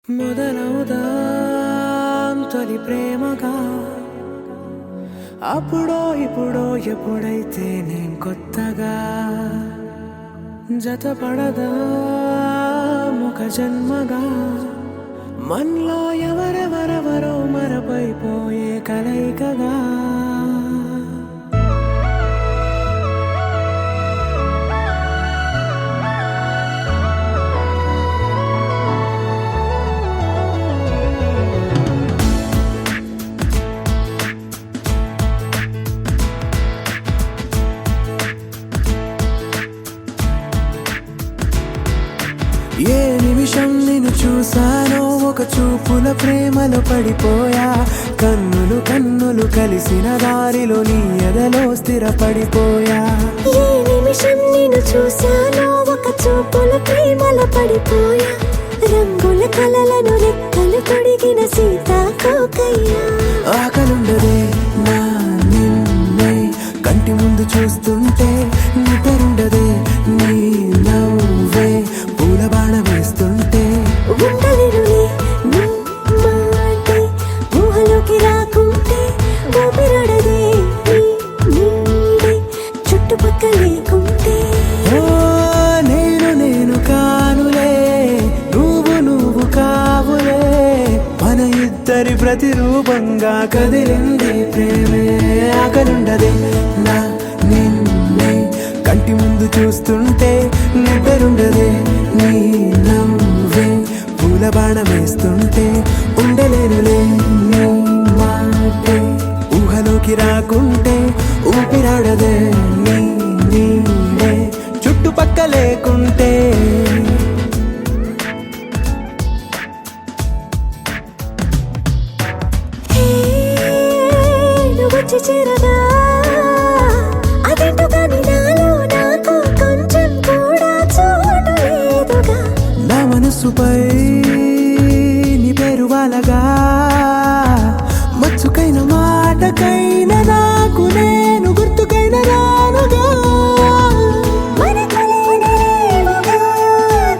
మొదలవుదాం తొలి ప్రేమగా అప్పుడో ఇప్పుడో ఎప్పుడైతే నేను కొత్తగా జతపడదా ముఖ జన్మగా మనలో ఎవరెవరెవరో మరపైపోయే కలయికగా ఏ నిమిషం నిన్ను చూసానో ఒక చూపుల ప్రేమలో పడిపోయా కన్నులు కన్నులు కలిసిన దారిలో నీ ఎదలో స్థిరపడిపోయా ఏ నిమిషం నిన్ను చూసానో ఒక చూపుల ప్రేమలో పడిపోయా రంగుల కలలను రెక్కలు తొడిగిన సీతాకోకయ్యా ఆకలుండదే నా నిన్నే కంటి ముందు చూస్తుంటే నిద్రుండదే నీ నవ్వే పూల బాణ వేస్తుంటే ఉండలేనులే నీ మాటే ఊహలోకి రాకుంటే ఊపిరాడదే నీ నీడే చుట్టుపక్కల లేకుంటే ఓ నేను కానులే నువ్వు కావులే మన ఇద్దరి ప్రతిరూపంగా కదిలింది ప్రేమే ఆకలుండదే నా నిన్నే కంటి ముందు చూస్తుంటే నిద్రుండదే నీ నవ్వే పూల బాణ వేస్తుంటే ఉండలేనులే నీ మాటే ఊహలోకి రాకుంటే ఊపిరాడదే నీ నీడే చుట్టుపక్క లేకుంటే నువ్వు వచ్చి చేరగా అదేంటో కానీ నాలో నాకు కొంచెం కూడా చోటు లేదుగా నా మనసుపై నీ పేరు వాలగా మచ్చుకైన మాటకైన నాకు నేను గుర్తుకైన రానుగా మన కలయికలేవుగా,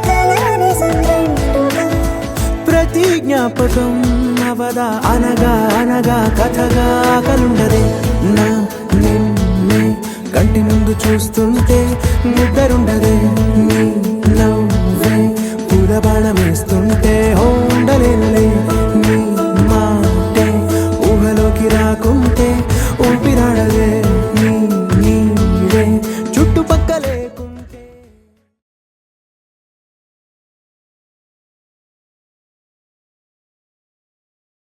కలని సంరెండుగా. ప్రతి జ్ఞాపకం అవదా అనగా అనగా కథగా కలుండదే నా నిన్నే కంటి ముందు చూస్తుంటే నిద్రుండదే